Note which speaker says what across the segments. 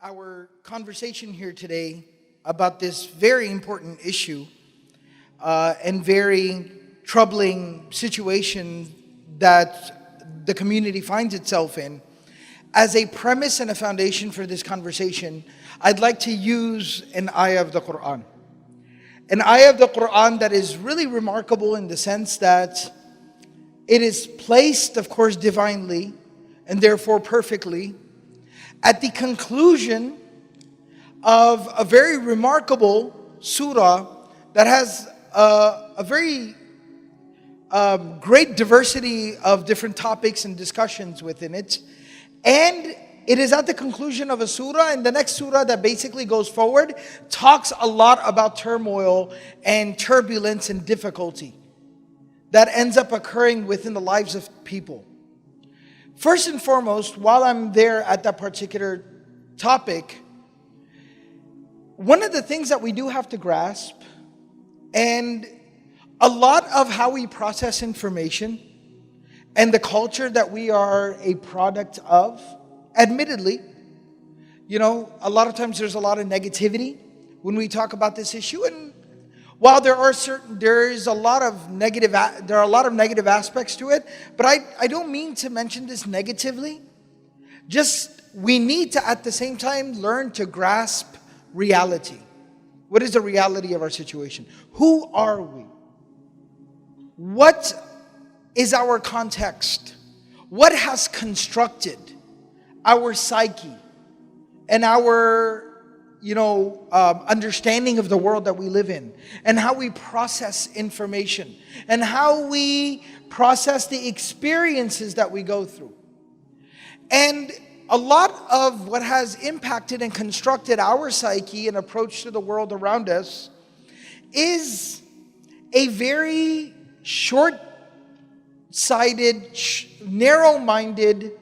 Speaker 1: our conversation here today about this very important issue and very troubling situation that the community finds itself in. As a premise and a foundation for this conversation, I'd like to use an ayah of the Quran. An ayah of the Quran that is really remarkable in the sense that it is placed, of course, divinely and therefore perfectly at the conclusion of a very remarkable surah that has a very great diversity of different topics and discussions within it. And it is at the conclusion of a surah, and the next surah that basically goes forward talks a lot about turmoil and turbulence and difficulty that ends up occurring within the lives of people. First and foremost, while I'm there at that particular topic, one of the things that we do have to grasp, and a lot of how we process information and the culture that we are a product of, admittedly, a lot of times there's a lot of negativity when we talk about this issue. And while there are a lot of negative aspects to it, but I don't mean to mention this negatively. Just we need to at the same time learn to grasp reality. What is the reality of our situation? Who are we? What is our context? What has constructed our psyche and our understanding of the world that we live in, and how we process information, and how we process the experiences that we go through. And a lot of what has impacted and constructed our psyche and approach to the world around us is a very short-sighted, narrow-minded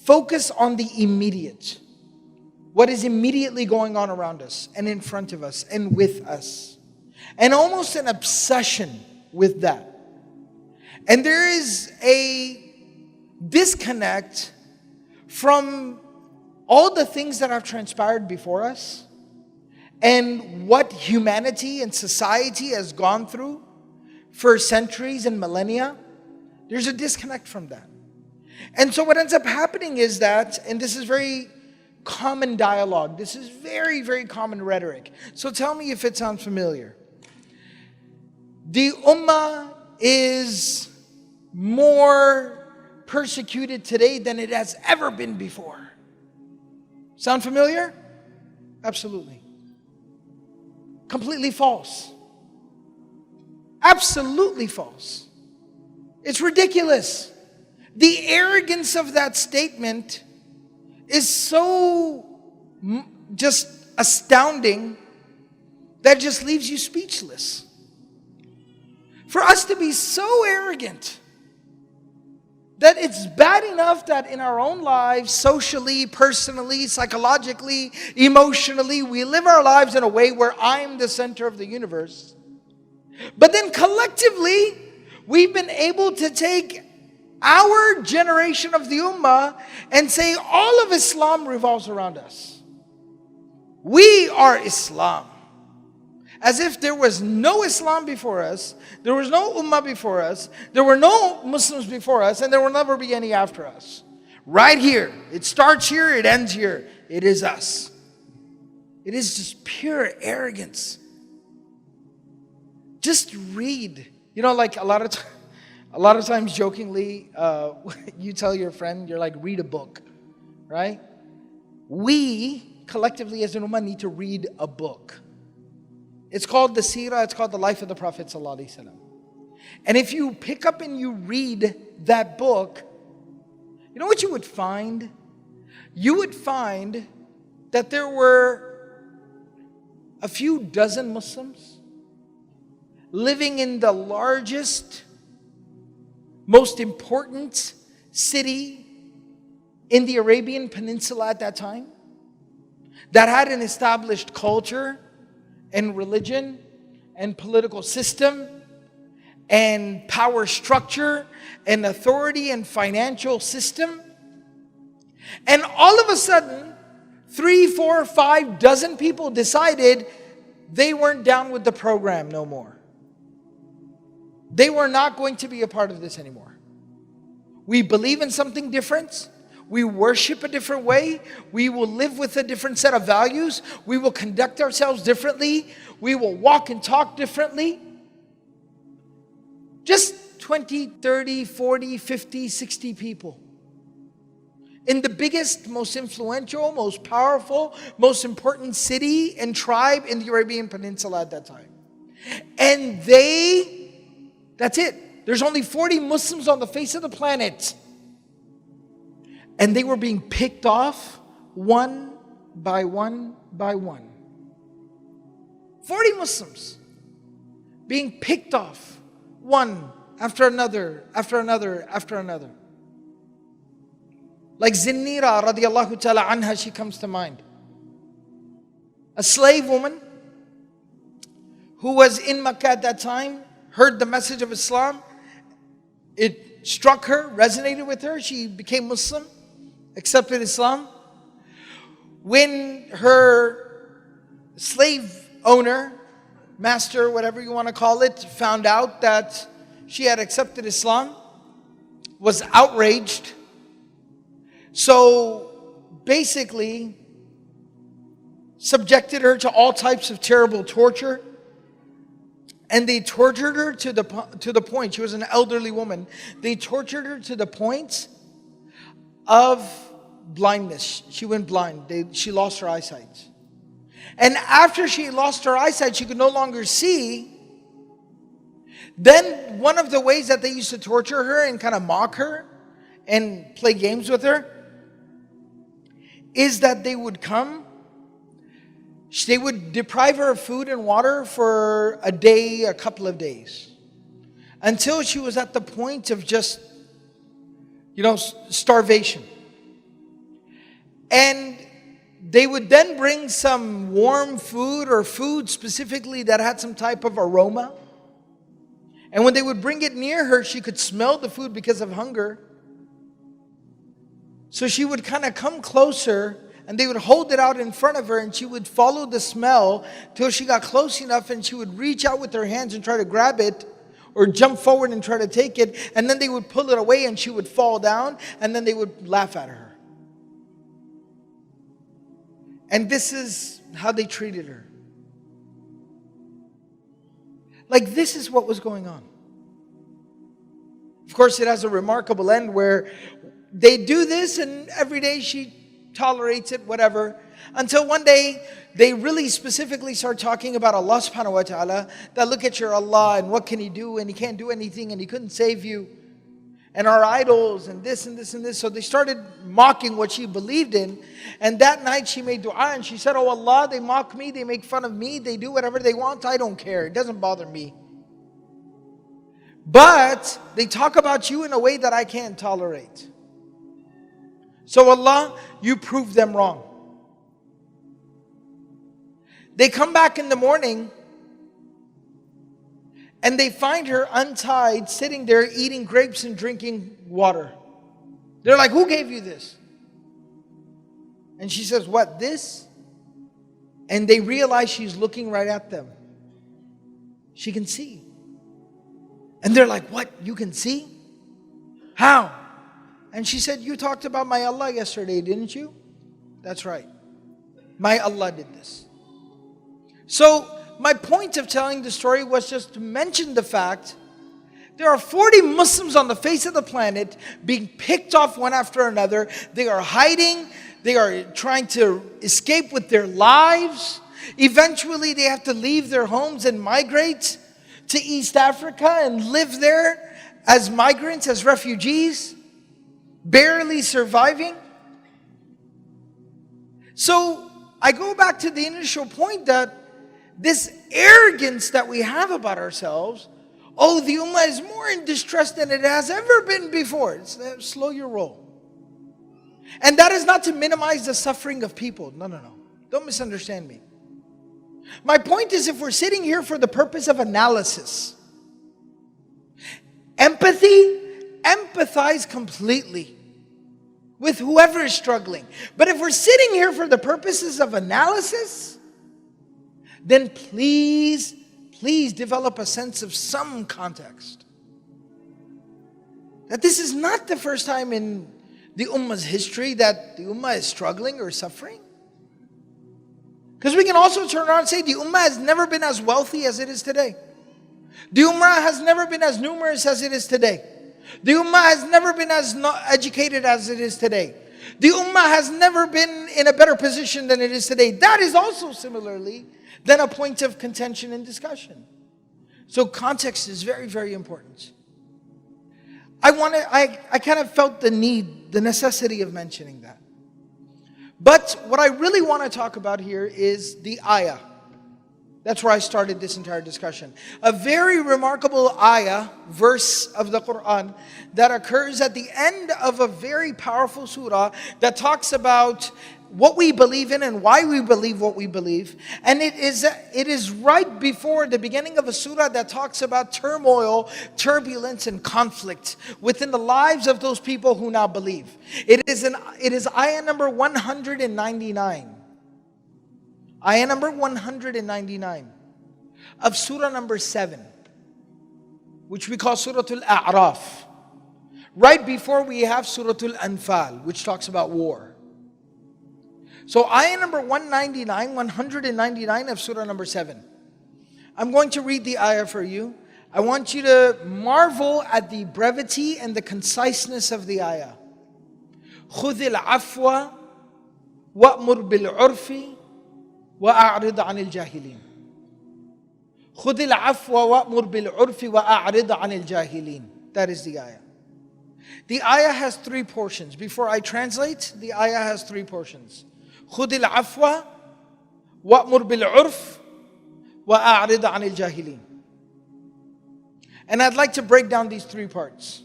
Speaker 1: focus on the immediate. What is immediately going on around us and in front of us and with us. And almost an obsession with that. And there is a disconnect from all the things that have transpired before us and what humanity and society has gone through for centuries and millennia. There's a disconnect from that. And so what ends up happening is that, and this is very common dialogue, this is very, very common rhetoric. So tell me if it sounds familiar. The ummah is more persecuted today than it has ever been before. Sound familiar? Absolutely. Completely false. Absolutely false. It's ridiculous. The arrogance of that statement is so just astounding that just leaves you speechless. For us to be so arrogant that it's bad enough that in our own lives, socially, personally, psychologically, emotionally, we live our lives in a way where I'm the center of the universe. But then collectively, we've been able to take our generation of the ummah and say all of Islam revolves around us. We are Islam. As if there was no Islam before us, there was no ummah before us, there were no Muslims before us, and there will never be any after us. Right here. It starts here, it ends here. It is us. It is just pure arrogance. Just read. Like a lot of times jokingly, you tell your friend, you're like, read a book, right? We, collectively as an ummah, need to read a book. It's called the Seerah, it's called the life of the Prophet ﷺ. And if you pick up and you read that book, you know what you would find? You would find that there were a few dozen Muslims living in the largest, most important city in the Arabian Peninsula at that time, that had an established culture and religion and political system and power structure and authority and financial system. And all of a sudden, 3, 4, 5 dozen people decided they weren't down with the program no more. They were not going to be a part of this anymore. We believe in something different. We worship a different way. We will live with a different set of values. We will conduct ourselves differently. We will walk and talk differently. Just 20, 30, 40, 50, 60 people. In the biggest, most influential, most powerful, most important city and tribe in the Arabian Peninsula at that time. And that's it. There's only 40 Muslims on the face of the planet. And they were being picked off one by one by one. 40 Muslims being picked off one after another, after another, after another. Like Zinnira radiallahu ta'ala anha, she comes to mind. A slave woman who was in Makkah at that time, heard the message of Islam. It struck her, resonated with her. She became Muslim, accepted Islam. When her slave owner, master, whatever you want to call it, found out that she had accepted Islam, was outraged. So basically subjected her to all types of terrible torture. And they tortured her to the point, she was an elderly woman, they tortured her to the point of blindness. She went blind. She lost her eyesight. And after she lost her eyesight, she could no longer see. Then one of the ways that they used to torture her and kind of mock her and play games with her is that they would deprive her of food and water for a day, a couple of days, until she was at the point of just, starvation. And they would then bring some warm food or food specifically that had some type of aroma. And when they would bring it near her, she could smell the food because of hunger. So she would kind of come closer and they would hold it out in front of her and she would follow the smell till she got close enough and she would reach out with her hands and try to grab it or jump forward and try to take it. And then they would pull it away and she would fall down and then they would laugh at her. And this is how they treated her. Like, this is what was going on. Of course, it has a remarkable end where they do this and every day she tolerates it, whatever. Until one day, they really specifically start talking about Allah subhanahu wa ta'ala. That look at your Allah and what can He do, and He can't do anything and He couldn't save you. And our idols and this and this and this. So they started mocking what she believed in. And that night she made dua and she said, "Oh Allah, they mock me, they make fun of me, they do whatever they want. I don't care. It doesn't bother me. But they talk about you in a way that I can't tolerate. So Allah, you prove them wrong." They come back in the morning and they find her untied, sitting there eating grapes and drinking water. They're like, "Who gave you this?" And she says, "What, this?" And they realize she's looking right at them. She can see. And they're like, "What? You can see? How?" And she said, "You talked about my Allah yesterday, didn't you?" "That's right. My Allah did this." So my point of telling the story was just to mention the fact there are 40 Muslims on the face of the planet being picked off one after another. They are hiding. They are trying to escape with their lives. Eventually they have to leave their homes and migrate to East Africa and live there as migrants, as refugees, barely surviving. So I go back to the initial point that this arrogance that we have about ourselves, oh, the ummah is more in distress than it has ever been before. Slow your roll. And that is not to minimize the suffering of people. No. Don't misunderstand me. My point is, if we're sitting here for the purpose of analysis, empathy, empathize completely. with whoever is struggling. But if we're sitting here for the purposes of analysis, then please develop a sense of some context. That this is not the first time in the Ummah's history that the Ummah is struggling or suffering. Because we can also turn around and say the Ummah has never been as wealthy as it is today. The Ummah has never been as numerous as it is today. The Ummah has never been as educated as it is today. The Ummah has never been in a better position than it is today. That is also similarly then a point of contention and discussion. So context is very, very important. I kind of felt the necessity of mentioning that. But what I really want to talk about here is the ayah. That's where I started this entire discussion. A very remarkable ayah, verse of the Quran, that occurs at the end of a very powerful surah that talks about what we believe in and why we believe what we believe. And it is right before the beginning of a surah that talks about turmoil, turbulence, and conflict within the lives of those people who now believe. It is ayah number 199. Ayah number 199 of surah number 7, which we call Surah Al-A'raf. Right before we have Surah Al-Anfal, which talks about war. So ayah number 199 of surah number 7. I'm going to read the ayah for you. I want you to marvel at the brevity and the conciseness of the ayah. خُذِ الْعَفْوَ وَأْمُرْ بِالْعُرْفِ وَأَعْرِضْ عَنِ الْجَاهِلِينَ. خُذِ الْعَفْوَ وَأْمُرْ بِالْعُرْفِ وَأَعْرِضْ عَنِ الْجَاهِلِينَ. That is the ayah. The ayah has 3 portions. Before I translate, the ayah has 3 portions. خُذِ الْعَفْوَ وَأْمُرْ بِالْعُرْفِ وَأَعْرِضْ عَنِ الْجَاهِلِينَ. And I'd like to break down these 3 parts.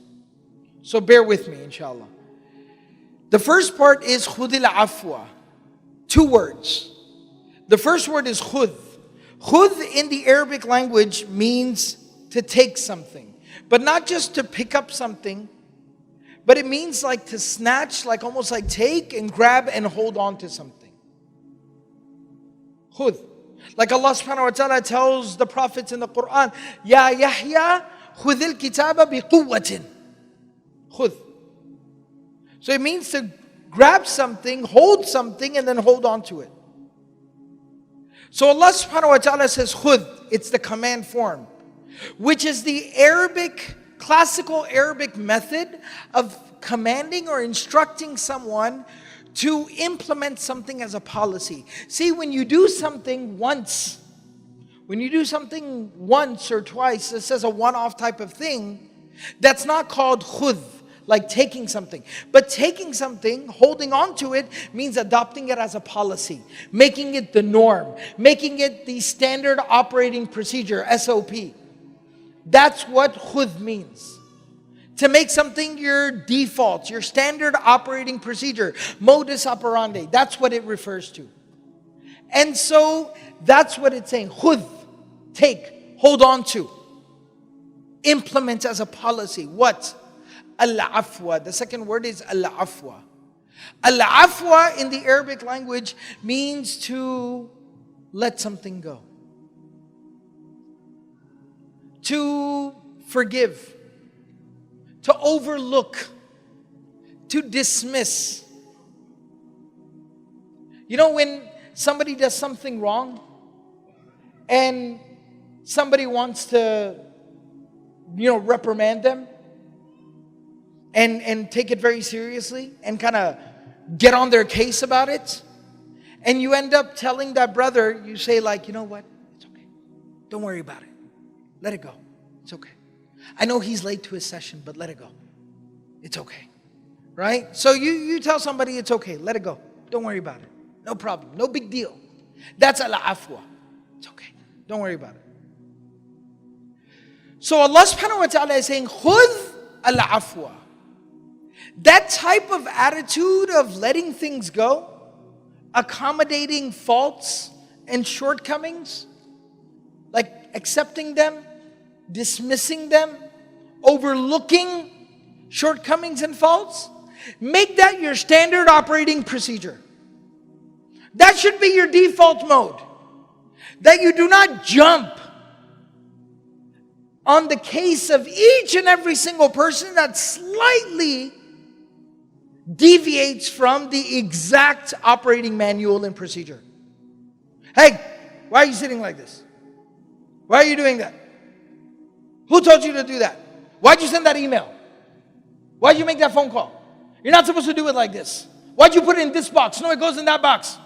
Speaker 1: So bear with me, inshallah. The first part is خُذِ الْعَفْوَ. 2 words. The first word is khud. Khud in the Arabic language means to take something. But not just to pick up something, but it means like to snatch, like almost like take and grab and hold on to something. Khud. Like Allah subhanahu wa ta'ala tells the prophets in the Quran, Ya Yahya, khudil kitaba bi quwwatin. Khud. So it means to grab something, hold something, and then hold on to it. So Allah subhanahu wa ta'ala says khud, it's the command form, which is the classical Arabic method of commanding or instructing someone to implement something as a policy. See, when you do something once or twice, this is a one-off type of thing, that's not called khud, like taking something. But taking something, holding on to it, means adopting it as a policy, making it the norm, making it the standard operating procedure, SOP. That's what khud means. To make something your default, your standard operating procedure, modus operandi. That's what it refers to. And so that's what it's saying. Khud, take, hold on to. Implement as a policy. What? Al-afwa. The second word is al-afwa. Al-afwa in the Arabic language means to let something go. To forgive. To overlook. To dismiss. You know, when somebody does something wrong and somebody wants to, reprimand them and take it very seriously and kind of get on their case about it, and you end up telling that brother, you say like, you know what, it's okay. Don't worry about it. Let it go. It's okay. I know he's late to his session, but let it go. It's okay. Right? So you tell somebody it's okay. Let it go. Don't worry about it. No problem. No big deal. That's al-afwa. It's okay. Don't worry about it. So Allah subhanahu wa ta'ala is saying, khudh al-afwa. That type of attitude of letting things go, accommodating faults and shortcomings, like accepting them, dismissing them, overlooking shortcomings and faults, Make that your standard operating procedure. That should be your default mode. That you do not jump on the case of each and every single person that slightly deviates from the exact operating manual and procedure. Hey, why are you sitting like this? Why are you doing that? Who told you to do that? Why'd you send that email? Why'd you make that phone call? You're not supposed to do it like this. Why'd you put it in this box? No, it goes in that box.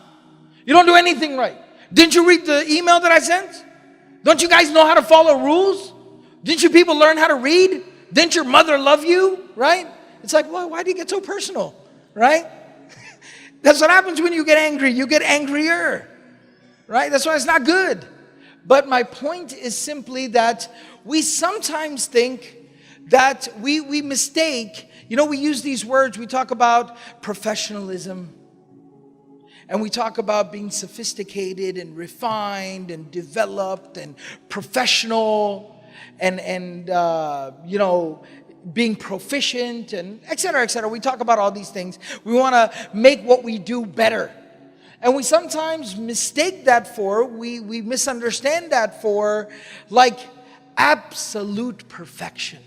Speaker 1: You don't do anything right. Didn't you read the email that I sent? Don't you guys know how to follow rules? Didn't you people learn how to read? Didn't your mother love you? Right? It's like, well, why do you get so personal? Right? That's what happens when you get angry. You get angrier. Right? That's why it's not good. But my point is simply that we sometimes think that we mistake, we use these words, we talk about professionalism, and we talk about being sophisticated and refined and developed and professional and being proficient and et cetera, et cetera. We talk about all these things. We want to make what we do better. And we sometimes mistake that for, we misunderstand that for like absolute perfection.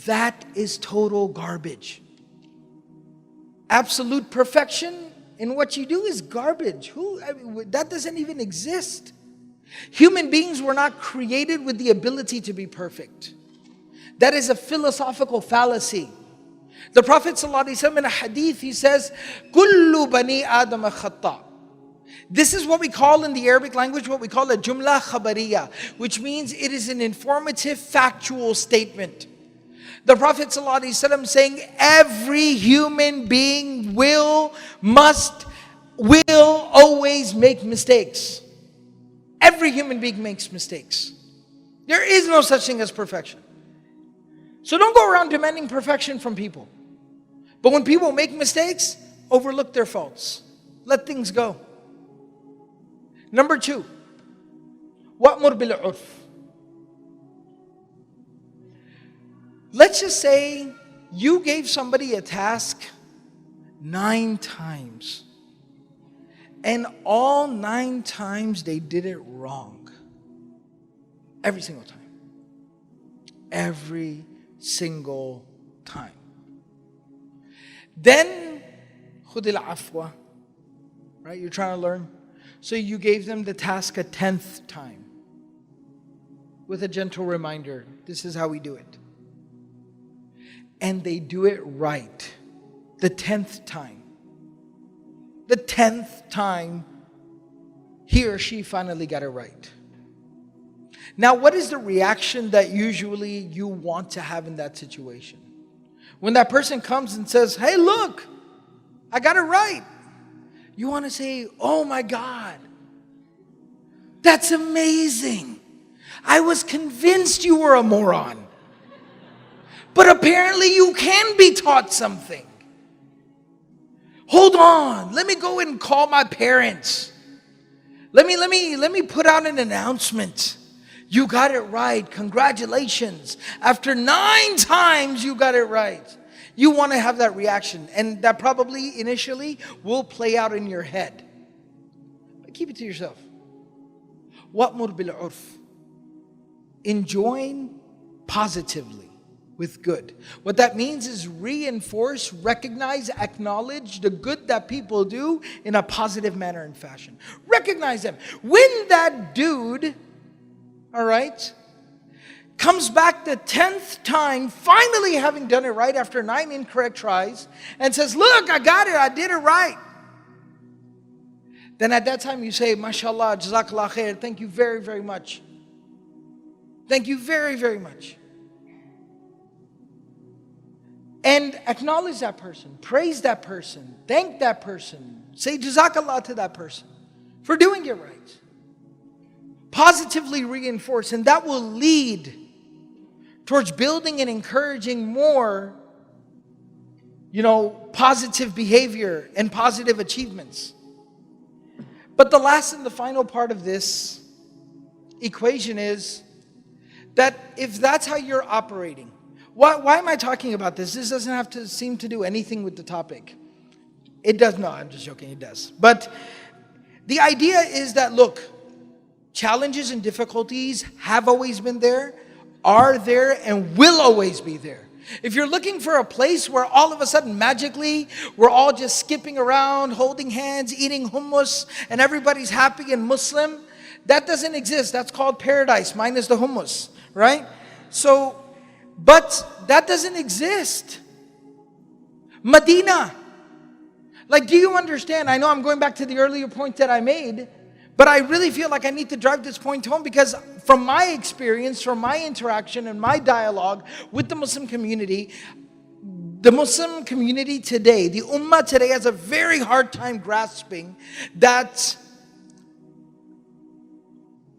Speaker 1: That is total garbage. Absolute perfection in what you do is garbage. That doesn't even exist. Human beings were not created with the ability to be perfect. That is a philosophical fallacy. The Prophet ﷺ in a hadith, he says, "Kullu bani Adam khata." This is what we call in the Arabic language, what we call a jumla khabariya, which means it is an informative, factual statement. The Prophet ﷺ saying, every human being will always make mistakes. Every human being makes mistakes. There is no such thing as perfection. So don't go around demanding perfection from people. But when people make mistakes, overlook their faults. Let things go. Number 2, wa'mur bil 'urf. Let's just say you gave somebody a task 9 times. And all 9 times they did it wrong. Every single time. Every single time. Then, khudil afwa. Right? You're trying to learn. So you gave them the task a 10th time. With a gentle reminder. This is how we do it. And they do it right. The 10th time. The 10th time, he or she finally got it right. Now, what is the reaction that usually you want to have in that situation? When that person comes and says, hey, look, I got it right. You want to say, oh my God, that's amazing. I was convinced you were a moron. But apparently you can be taught something. Hold on, let me go and call my parents. Let me put out an announcement. You got it right. Congratulations. After 9 times you got it right. You want to have that reaction. And that probably initially will play out in your head. But keep it to yourself. Wa'mur bil 'urf. Enjoin positively with good. What that means is reinforce, recognize, acknowledge the good that people do in a positive manner and fashion. Recognize them. When that dude, all right, comes back the 10th time, finally having done it right after 9 incorrect tries, and says, look, I got it, I did it right. Then at that time you say, mashallah, jazakallah khair, thank you very, very much. Thank you very, very much. And acknowledge that person, praise that person, thank that person, say jazakallah to that person for doing it right. Positively reinforce, and that will lead towards building and encouraging more, positive behavior and positive achievements. But the last and the final part of this equation is that if that's how you're operating, Why am I talking about this? This doesn't have to seem to do anything with the topic. It does not. I'm just joking. It does. But the idea is that, look, challenges and difficulties have always been there, are there, and will always be there. If you're looking for a place where all of a sudden magically we're all just skipping around, holding hands, eating hummus, and everybody's happy and Muslim, that doesn't exist. That's called paradise, minus the hummus, right? So, but that doesn't exist. Medina. Like, do you understand? I know I'm going back to the earlier point that I made, but I really feel like I need to drive this point home, because from my experience, from my interaction and my dialogue with the Muslim community today, the Ummah today has a very hard time grasping that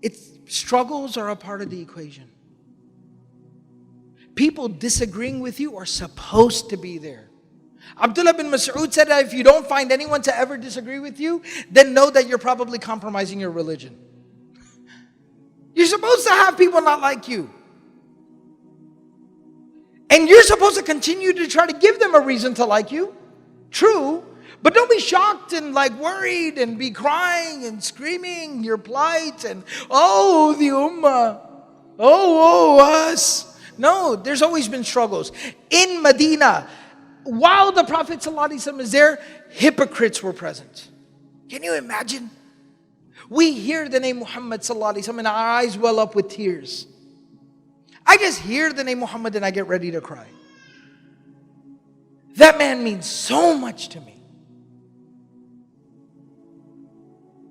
Speaker 1: its struggles are a part of the equation. People disagreeing with you are supposed to be there. Abdullah bin Mas'ud said that if you don't find anyone to ever disagree with you, then know that you're probably compromising your religion. You're supposed to have people not like you. And you're supposed to continue to try to give them a reason to like you. True. But don't be shocked and like worried and be crying and screaming your plight and, oh, the Ummah. Oh, us. No, there's always been struggles. In Medina, while the Prophet ﷺ is there, hypocrites were present. Can you imagine? We hear the name Muhammad ﷺ and our eyes well up with tears. I just hear the name Muhammad and I get ready to cry. That man means so much to me.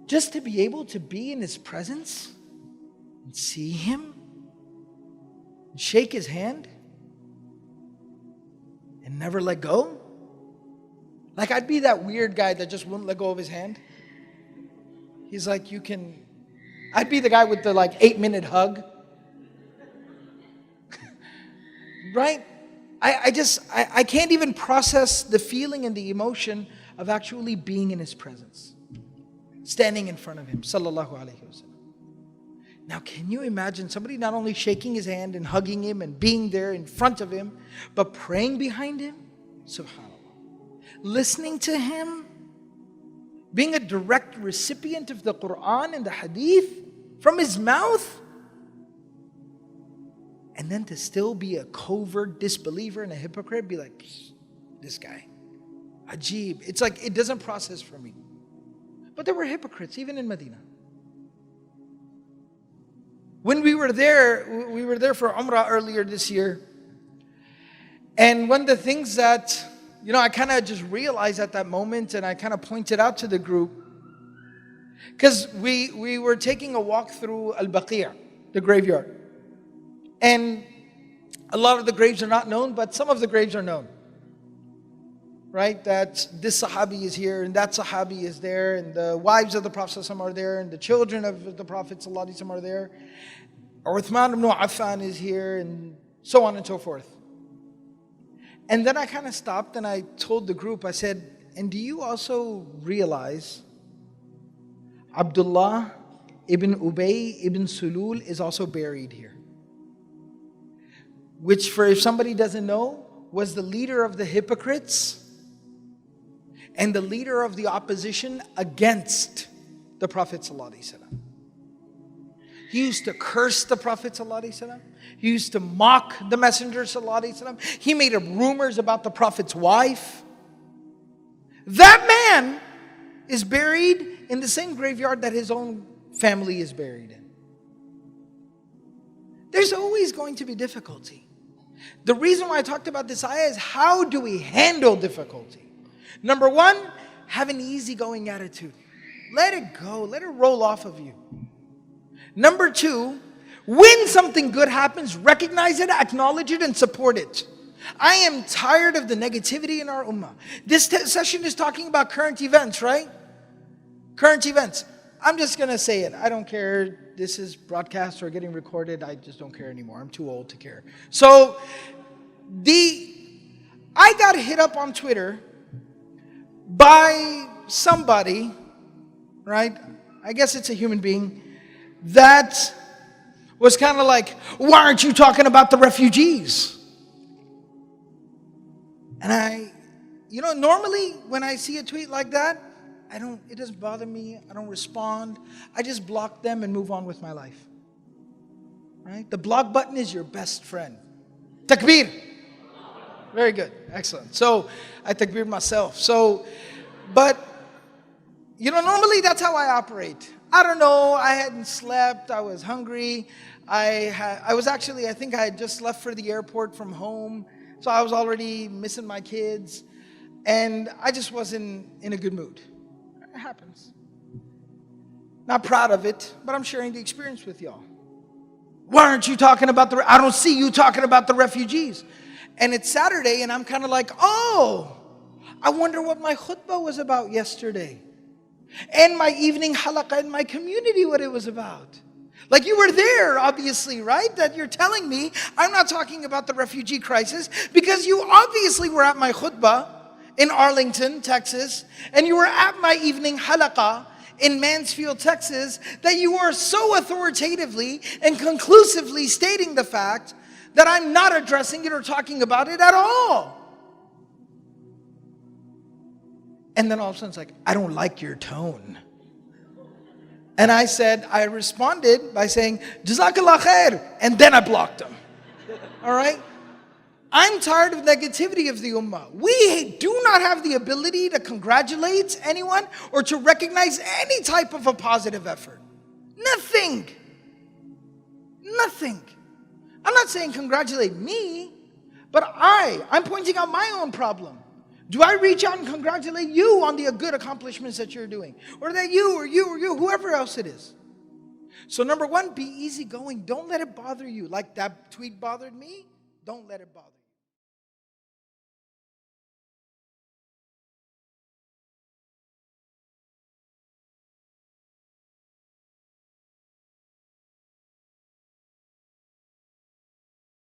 Speaker 1: Just to be able to be in his presence and see him, and shake his hand, and never let go. Like, I'd be that weird guy that just wouldn't let go of his hand. He's like, I'd be the guy with the 8-minute hug. Right? I can't even process the feeling and the emotion of actually being in his presence. Standing in front of him, sallallahu alaihi wasallam. Now, can you imagine somebody not only shaking his hand and hugging him and being there in front of him, but praying behind him? SubhanAllah. Listening to him, being a direct recipient of the Quran and the Hadith from his mouth, and then to still be a covert disbeliever and a hypocrite, be like, this guy, Ajib. It's like, it doesn't process for me. But there were hypocrites, even in Medina. When we were there for Umrah earlier this year. And one of the things that, I kind of just realized at that moment, and I kind of pointed out to the group, because we were taking a walk through Al-Baqi', the graveyard. And a lot of the graves are not known, but some of the graves are known. Right? That this Sahabi is here, and that Sahabi is there, and the wives of the Prophet ﷺ are there, and the children of the Prophet ﷺ are there. Uthman ibn Affan is here, and so on and so forth. And then I kind of stopped and I told the group, I said, and do you also realize Abdullah ibn Ubay ibn Sulul is also buried here? Which, for if somebody doesn't know, was the leader of the hypocrites and the leader of the opposition against the Prophet ﷺ. He used to curse the Prophet ﷺ. He used to mock the Messenger ﷺ. He made up rumors about the Prophet's wife. That man is buried in the same graveyard that his own family is buried in. There's always going to be difficulty. The reason why I talked about this ayah is, how do we handle difficulty? Number one, have an easygoing attitude. Let it go. Let it roll off of you. Number two, when something good happens, recognize it, acknowledge it, and support it. I am tired of the negativity in our ummah. This session is talking about current events, right? Current events. I'm just going to say it. I don't care. This is broadcast or getting recorded. I just don't care anymore. I'm too old to care. So, I got hit up on Twitter by somebody, right? I guess it's a human being, that was kind of like, why aren't you talking about the refugees? And normally when I see a tweet like that, it doesn't bother me. I don't respond. I just block them and move on with my life. Right? The block button is your best friend. Takbir. Very good. Excellent. So I takbir myself. But normally that's how I operate. I don't know. I hadn't slept. I was hungry. I think I had just left for the airport from home. So I was already missing my kids. And I just wasn't in a good mood. It happens. Not proud of it, but I'm sharing the experience with y'all. Why aren't you talking about I don't see you talking about the refugees. And it's Saturday and I'm kind of like, oh, I wonder what my khutbah was about yesterday. And my evening halaqah in my community, what it was about. Like you were there, obviously, right? That you're telling me I'm not talking about the refugee crisis because you obviously were at my khutbah in Arlington, Texas, and you were at my evening halaqah in Mansfield, Texas, that you are so authoritatively and conclusively stating the fact that I'm not addressing it or talking about it at all. And then all of a sudden it's like, I don't like your tone. And I responded by saying, Jazakallah khair, and then I blocked him. All right? I'm tired of negativity of the ummah. We do not have the ability to congratulate anyone or to recognize any type of a positive effort. Nothing. Nothing. I'm not saying congratulate me, but I'm pointing out my own problem. Do I reach out and congratulate you on the good accomplishments that you're doing? Or that you, whoever else it is. So number one, be easygoing. Don't let it bother you. Like that tweet bothered me, don't let it bother you.